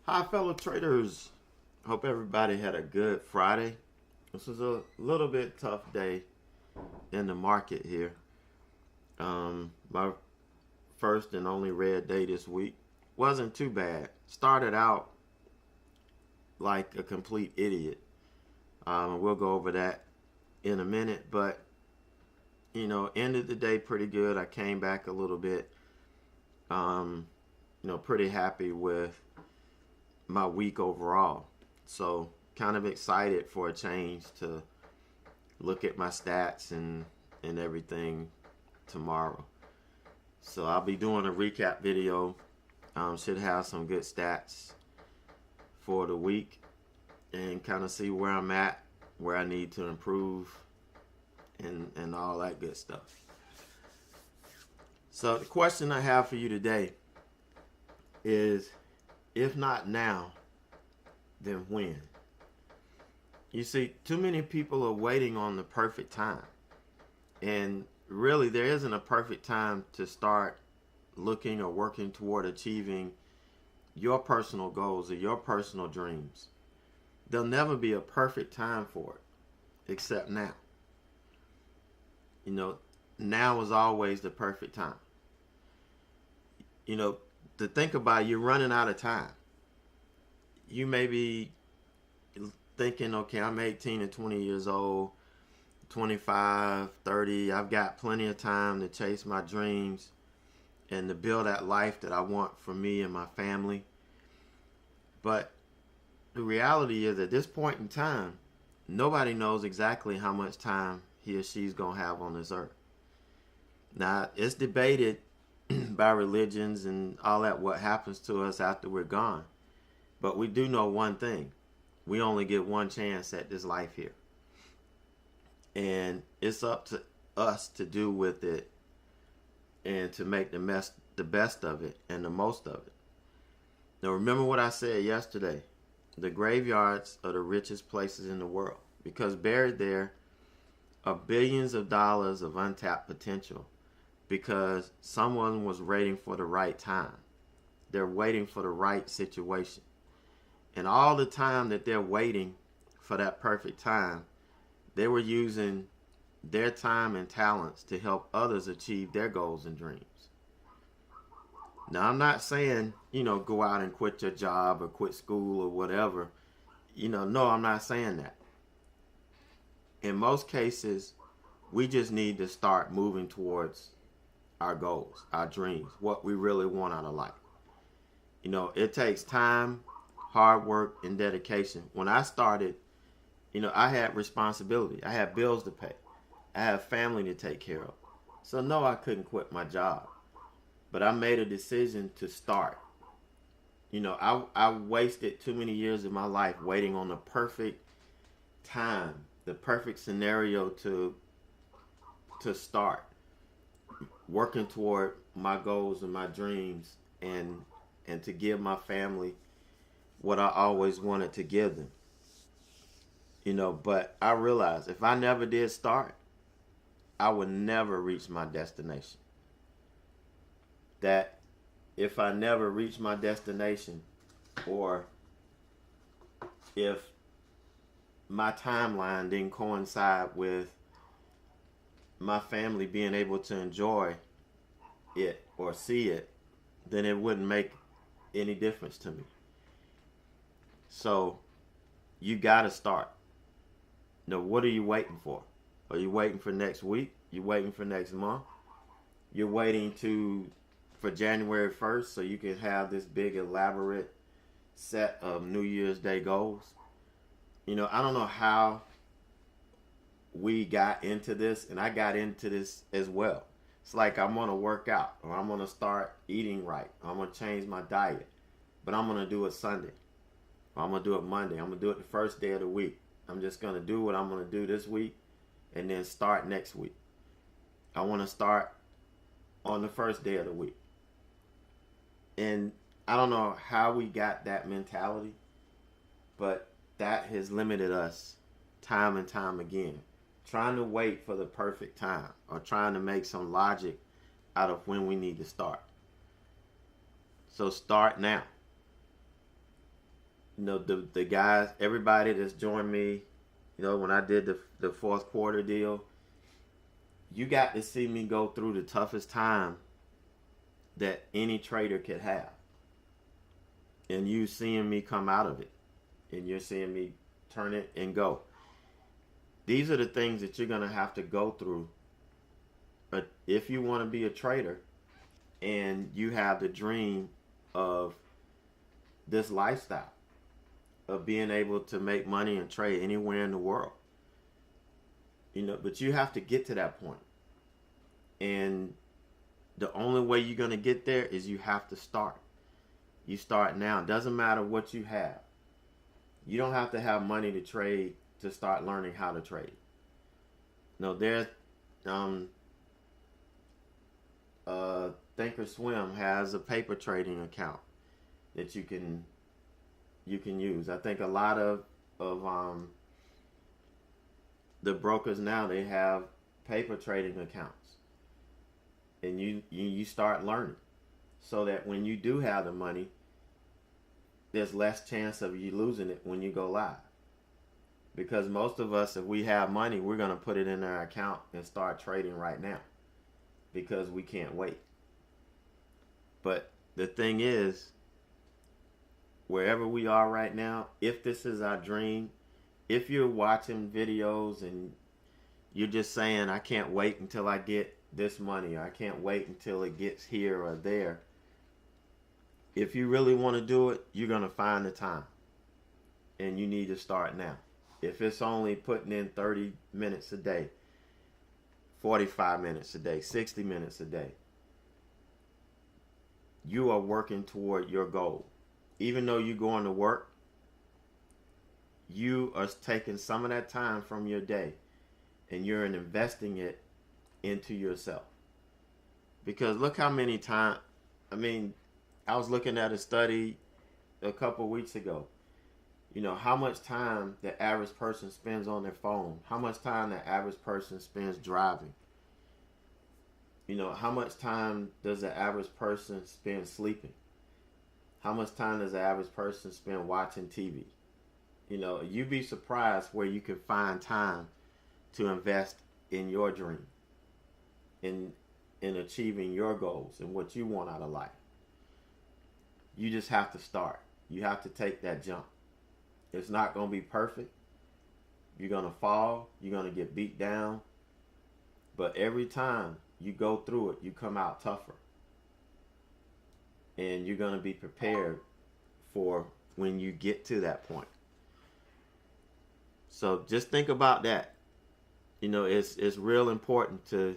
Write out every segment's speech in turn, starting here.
Hi, fellow traders. Hope everybody had a good Friday. This was a little bit tough day in the market here. My first and only red day this week wasn't too bad. Started out like a complete idiot. We'll go over that in a minute, but ended the day pretty good. I came back a little bit. Pretty happy with my week overall. So kind of excited for a change to look at my stats and everything tomorrow. So I'll be doing a recap video. Should have some good stats for the week and kind of see where I'm at, where I need to improve, and all that good stuff. So the question I have for you today is, if not now, then when? You see, too many people are waiting on the perfect time. And really, there isn't a perfect time to start looking or working toward achieving your personal goals or your personal dreams. There'll never be a perfect time for it, except now. Now is always the perfect time. To think about it, you're running out of time. You may be thinking, okay, I'm 18 and 20 years old, 25, 30. I've got plenty of time to chase my dreams and to build that life that I want for me and my family. But the reality is, at this point in time, nobody knows exactly how much time he or she's going to have on this earth. Now, it's debated by religions and all that, what happens to us after we're gone. But we do know one thing. We only get one chance at this life here. And it's up to us to do with it and to make the best of it and the most of it. Now, remember what I said yesterday. The graveyards are the richest places in the world, because buried there are billions of dollars of untapped potential, because someone was waiting for the right time. They're waiting for the right situation. And all the time that they're waiting for that perfect time, they were using their time and talents to help others achieve their goals and dreams. Now, I'm not saying, go out and quit your job or quit school or whatever. No, I'm not saying that. In most cases, we just need to start moving towards our goals, our dreams, what we really want out of life. It takes time, hard work, and dedication. When I started, I had responsibility. I had bills to pay. I had family to take care of. So no, I couldn't quit my job. But I made a decision to start. I wasted too many years of my life waiting on the perfect time, the perfect scenario to start working toward my goals and my dreams, and to give my family what I always wanted to give them. But I realized if I never did start, I would never reach my destination. That if I never reach my destination, or if my timeline didn't coincide with my family being able to enjoy it or see it, then it wouldn't make any difference to me. So you gotta start. What are you waiting for? Are you waiting for next week? You waiting for next month? You're waiting for January 1st so you can have this big elaborate set of New Year's Day goals? I don't know how we got into this, and I got into this as well. It's like I'm going to work out, or I'm going to start eating right, or I'm going to change my diet, but I'm going to do it Sunday, or I'm going to do it Monday. I'm going to do it the first day of the week. I'm just going to do what I'm going to do this week and then start next week. I want to start on the first day of the week. And I don't know how we got that mentality, but that has limited us time and time again. Trying to wait for the perfect time, or trying to make some logic out of when we need to start. So start now. You know, the guys, everybody that's joined me, you know, when I did the fourth quarter deal, you got to see me go through the toughest time that any trader could have. And you seeing me come out of it. And you're seeing me turn it and go. These are the things that you're going to have to go through. But if you want to be a trader and you have the dream of this lifestyle, of being able to make money and trade anywhere in the world, you know, but you have to get to that point. And the only way you're going to get there is you have to start. You start now. It doesn't matter what you have. You don't have to have money to trade to start learning how to trade. No, there's Thinkorswim has a paper trading account that you can use. I think a lot of the brokers now, they have paper trading accounts, and you start learning, so that when you do have the money, there's less chance of you losing it when you go live. Because most of us, if we have money, we're going to put it in our account and start trading right now, because we can't wait. But the thing is, wherever we are right now, if this is our dream, if you're watching videos and you're just saying, I can't wait until I get this money, or I can't wait until it gets here or there, if you really want to do it, you're going to find the time. And you need to start now. If it's only putting in 30 minutes a day, 45 minutes a day, 60 minutes a day, you are working toward your goal. Even though you're going to work, you are taking some of that time from your day and you're investing it into yourself. Because look how many times, I was looking at a study a couple weeks ago. You know, how much time the average person spends on their phone. How much time the average person spends driving. You know, how much time does the average person spend sleeping? How much time does the average person spend watching TV? You know, you'd be surprised where you can find time to invest in your dream, in achieving your goals and what you want out of life. You just have to start. You have to take that jump. It's not going to be perfect. You're going to fall. You're going to get beat down. But every time you go through it, you come out tougher. And you're going to be prepared for when you get to that point. So just think about that. You know, it's real important to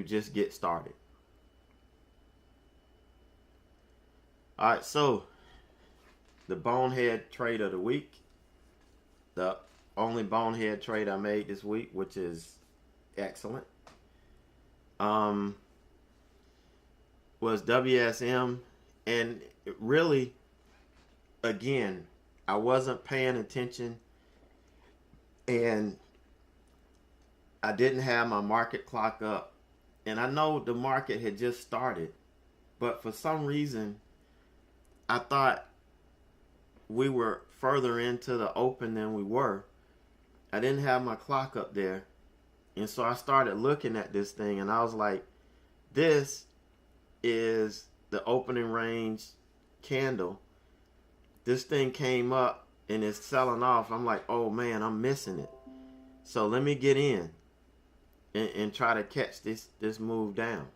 just get started. All right, so the bonehead trade of the week, the only bonehead trade I made this week, which is excellent, was WSM. And really, again, I wasn't paying attention and I didn't have my market clock up. And I know the market had just started, but for some reason, I thought we were further into the open than we were. I didn't have my clock up there. And so I started looking at this thing and I was like, this is the opening range candle. This thing came up and it's selling off. I'm like, oh man, I'm missing it. So let me get in and try to catch this move down.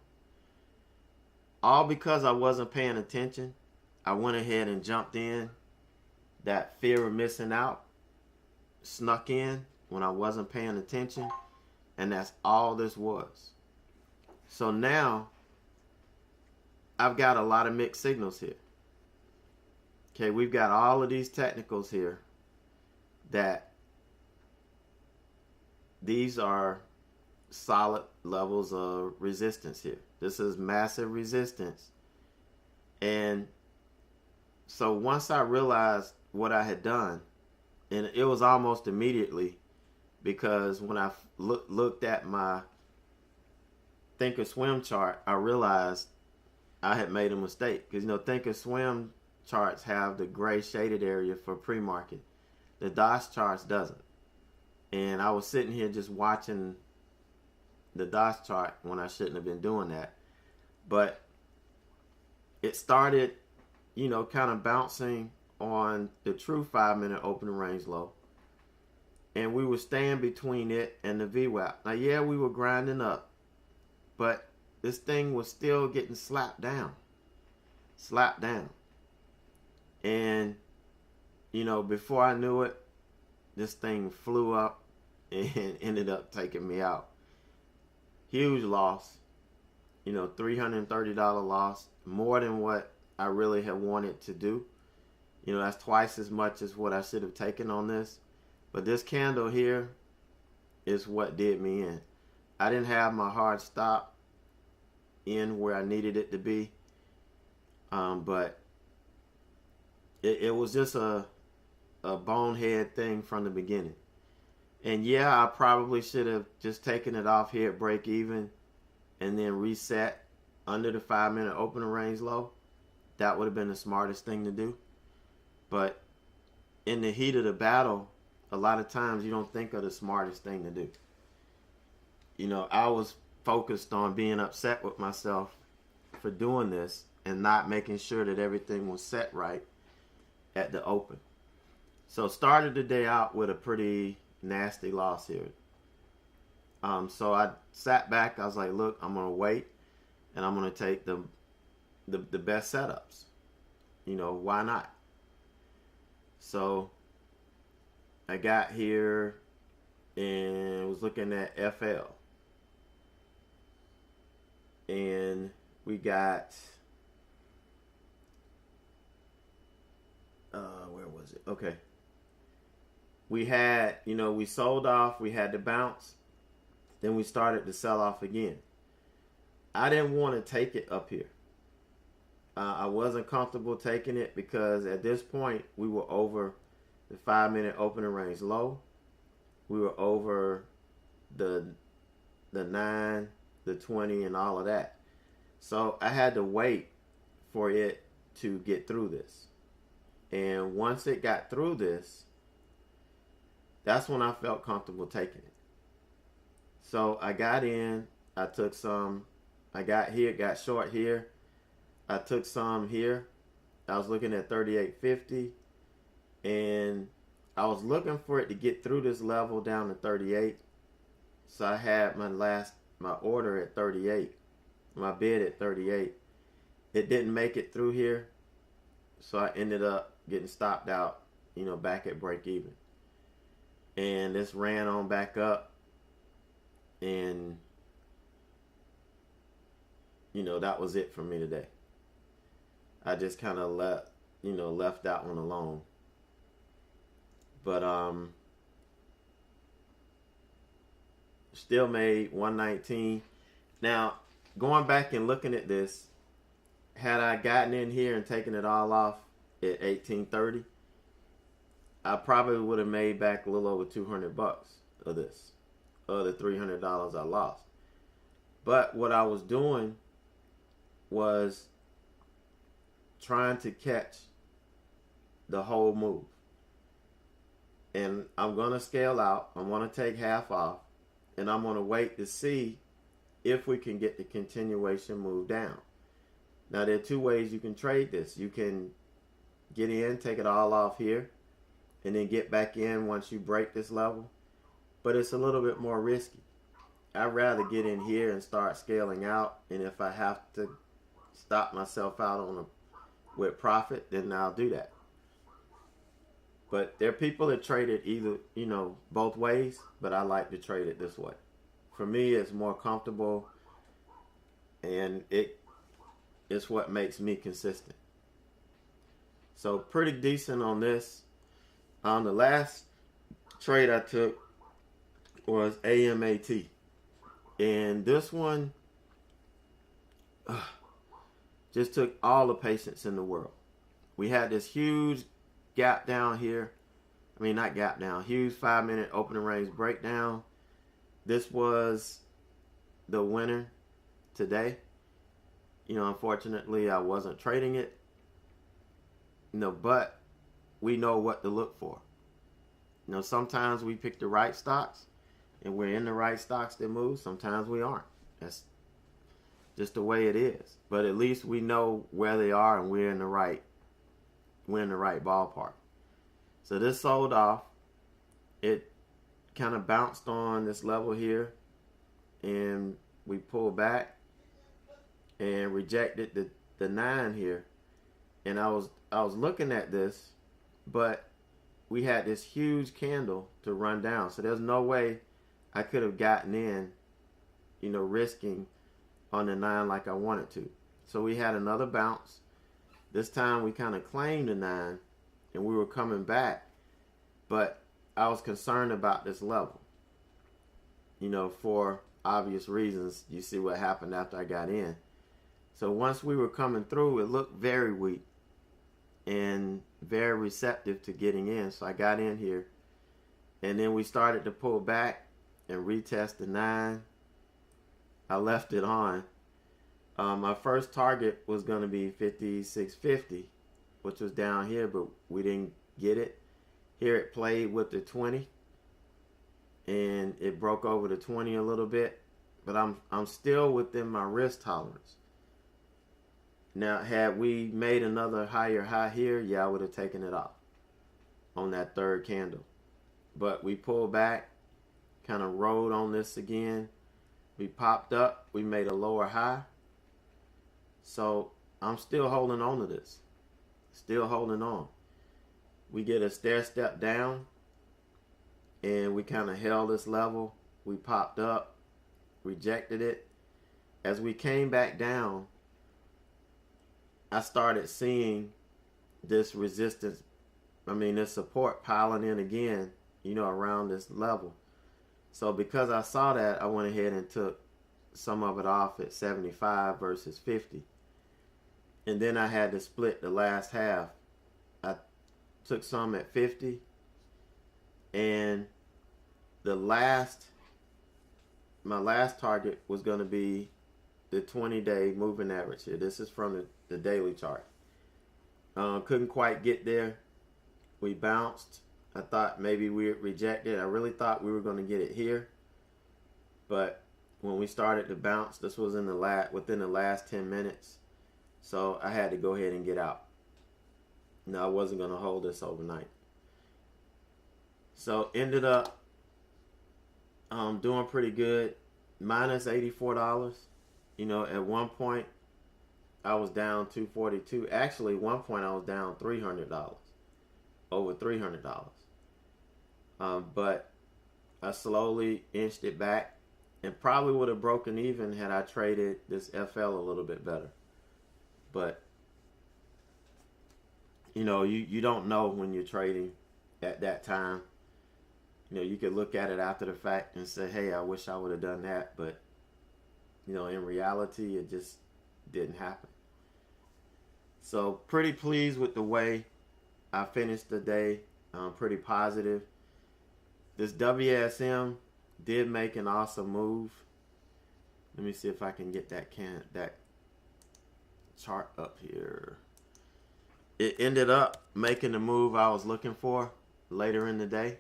All because I wasn't paying attention. I went ahead and jumped in. That fear of missing out snuck in when I wasn't paying attention. And that's all this was. So now I've got a lot of mixed signals here. Okay, we've got all of these technicals here that these are solid levels of resistance here. This is massive resistance. And so once I realized what I had done, and it was almost immediately, because when I looked at my Thinkorswim chart, I realized I had made a mistake. Because, you know, Thinkorswim charts have the gray shaded area for pre-market. The DOS charts doesn't. And I was sitting here just watching the DOS chart when I shouldn't have been doing that. But it started, kind of bouncing on the true 5-minute opening range low. And we were staying between it and the VWAP. Now, yeah, we were grinding up, but this thing was still getting slapped down. And, before I knew it, this thing flew up and ended up taking me out. Huge loss, $330 loss, more than what I really had wanted to do. That's twice as much as what I should have taken on this. But this candle here is what did me in. I didn't have my hard stop in where I needed it to be. But it was just a bonehead thing from the beginning. And yeah, I probably should have just taken it off here at break even and then reset under the 5-minute opening range low. That would have been the smartest thing to do. But in the heat of the battle, a lot of times you don't think of the smartest thing to do. I was focused on being upset with myself for doing this and not making sure that everything was set right at the open. So started the day out with a pretty nasty loss here. So I sat back. I was like, look, I'm going to wait and I'm going to take the best setups. Why not? So I got here and was looking at FL. And we got, where was it? Okay. We had, we sold off, we had to bounce, then we started to sell off again. I didn't want to take it up here. I wasn't comfortable taking it because at this point we were over the 5-minute opening range low. We were over the 9, the 20, and all of that. So I had to wait for it to get through this. And once it got through this, that's when I felt comfortable taking it. So I got in, I took some, I got here, got short here. I took some here. I was looking at 38.50 and I was looking for it to get through this level down to 38. So I had my order at 38, my bid at 38. It didn't make it through here. So I ended up getting stopped out, back at break even. And this ran on back up and that was it for me today. I just kind of left that one alone. But still made 119. Now, going back and looking at this, had I gotten in here and taken it all off at 1830, I probably would have made back a little over $200 of this, of the $300 I lost. But what I was doing was trying to catch the whole move. And I'm going to scale out. I'm going to take half off. And I'm going to wait to see if we can get the continuation move down. Now, there are two ways you can trade this. You can get in, take it all off here, and then get back in once you break this level. But it's a little bit more risky. I'd rather get in here and start scaling out. And if I have to stop myself out with profit, then I'll do that. But there are people that trade it either, both ways, but I like to trade it this way. For me, it's more comfortable, and it's what makes me consistent. So pretty decent on this. The last trade I took was AMAT. And this one just took all the patience in the world. We had this huge gap down here. I mean, not gap down, huge 5-minute opening range breakdown. This was the winner today. Unfortunately, I wasn't trading it. but we know what to look for. Sometimes we pick the right stocks and we're in the right stocks that move. Sometimes we aren't. That's just the way it is. But at least we know where they are and we're in the right ballpark. So this sold off. It kind of bounced on this level here, and we pulled back and rejected the 9 here. And I was looking at this, but we had this huge candle to run down. So there's no way I could have gotten in, risking on the 9 like I wanted to. So we had another bounce. This time we kind of claimed the 9 and we were coming back, but I was concerned about this level, for obvious reasons. You see what happened after I got in. So once we were coming through, it looked very weak and very receptive to getting in. So I got in here, and then we started to pull back and retest the 9. I left it on. My first target was going to be 56.50, which was down here, but we didn't get it. Here it played with the 20, and it broke over the 20 a little bit, but I'm still within my risk tolerance. Now, had we made another higher high here, yeah, I would have taken it off on that third candle. But we pulled back, kind of rode on this again. We popped up, we made a lower high. So I'm still holding on to this. Still holding on. We get a stair step down, and we kind of held this level. We popped up, rejected it. As we came back down, I started seeing this resistance, this support piling in again, around this level. So because I saw that, I went ahead and took some of it off at 75 versus 50. And then I had to split the last half. I took some at 50, and my last target was going to be the 20-day moving average here. This is from the daily chart. Couldn't quite get there. We bounced. I thought maybe we would reject it. I really thought we were going to get it here, but when we started to bounce, this was within the last 10 minutes. So I had to go ahead and get out. No, I wasn't going to hold this overnight. So ended up doing pretty good. Minus $84. At one point I was down $242. Actually, at one point I was down $300. Over $300. But I slowly inched it back, and probably would have broken even had I traded this FL a little bit better. But you don't know when you're trading at that time. You could look at it after the fact and say, hey, I wish I would have done that. But, in reality, it just didn't happen. So pretty pleased with the way I finished the day. Pretty positive. This WSM did make an awesome move. Let me see if I can get that chart up here. It ended up making the move I was looking for later in the day.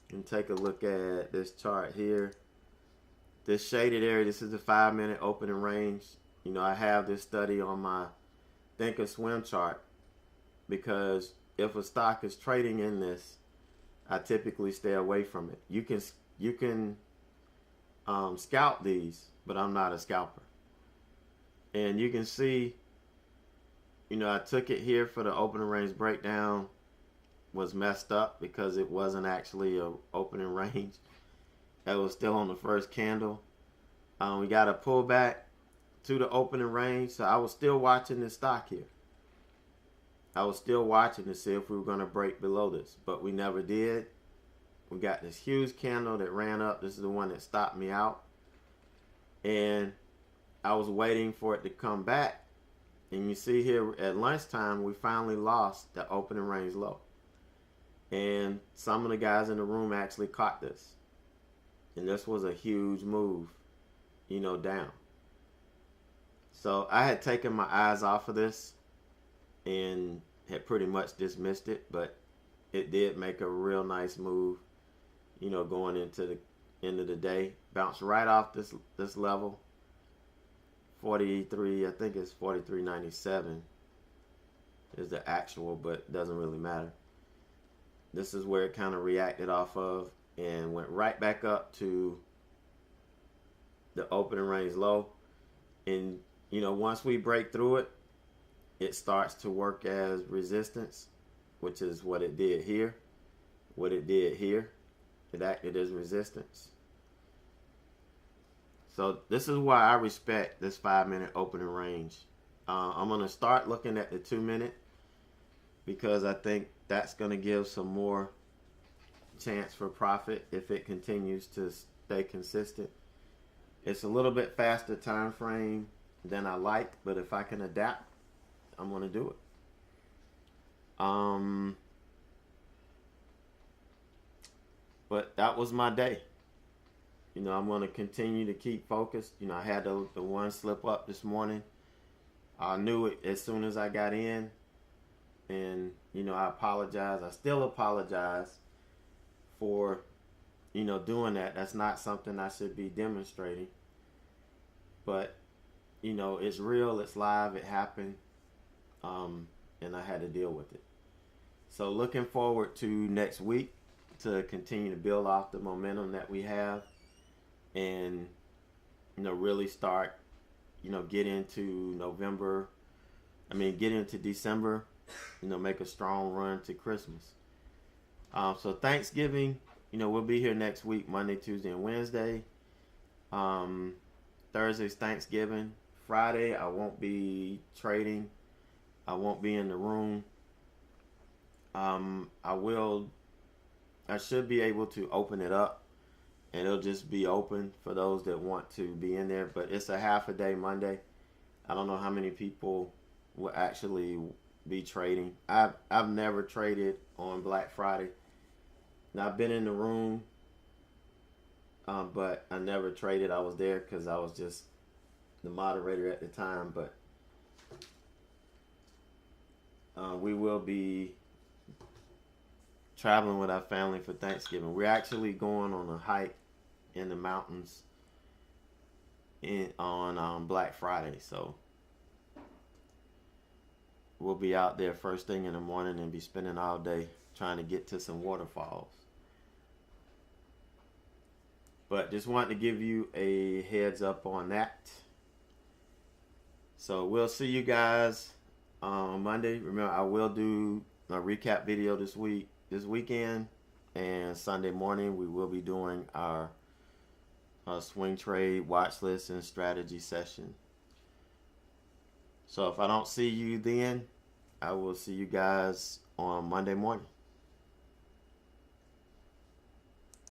You can take a look at this chart here. This shaded area, this is the 5-minute opening range. I have this study on my Thinkorswim chart, because if a stock is trading in this, I typically stay away from it. You can scalp these, but I'm not a scalper. And you can see, I took it here for the opening range breakdown. Was messed up because it wasn't actually a opening range. That was still on the first candle. We got a pullback to the opening range, so I was still watching this stock here. I was still watching to see if we were going to break below this, but we never did. We got this huge candle that ran up. This is the one that stopped me out. And I was waiting for it to come back. And you see here at lunchtime, we finally lost the opening range low. And some of the guys in the room actually caught this. And this was a huge move, down. So I had taken my eyes off of this and had pretty much dismissed it, but it did make a real nice move, going into the end of the day. Bounced right off this level. 43, I think it's 43.97 is the actual, but it doesn't really matter. This is where it kind of reacted off of and went right back up to the opening range low. And, once we break through it, it starts to work as resistance, which is what it did here. What it did here, it acted as resistance. So this is why I respect this 5-minute opening range. I'm going to start looking at the 2-minute because I think that's going to give some more chance for profit if it continues to stay consistent. It's a little bit faster time frame than I like, but if I can adapt, I'm going to do it. But that was my day. I'm going to continue to keep focused. I had the one slip up this morning. I knew it as soon as I got in. And, I apologize. I still apologize for, doing that. That's not something I should be demonstrating. But, it's real. It's live. It happened. And I had to deal with it. So looking forward to next week to continue to build off the momentum that we have. And really start get into get into December, make a strong run to Christmas. So Thanksgiving, we'll be here next week, Monday, Tuesday, and Wednesday. Thursday's Thanksgiving. Friday I won't be trading. I won't be in the room. I should be able to open it up. And it'll just be open for those that want to be in there. But it's a half a day Monday. I don't know how many people will actually be trading. I've never traded on Black Friday. Now, I've been in the room, but I never traded. I was there because I was just the moderator at the time. But we will be traveling with our family for Thanksgiving. We're actually going on a hike in the mountains on Black Friday, so we'll be out there first thing in the morning and be spending all day trying to get to some waterfalls. But just wanted to give you a heads up on that. So we'll see you guys on Monday. Remember, I will do a recap video this weekend, and Sunday morning we will be doing our swing trade watch list and strategy session. So if I don't see you then, I will see you guys on Monday morning.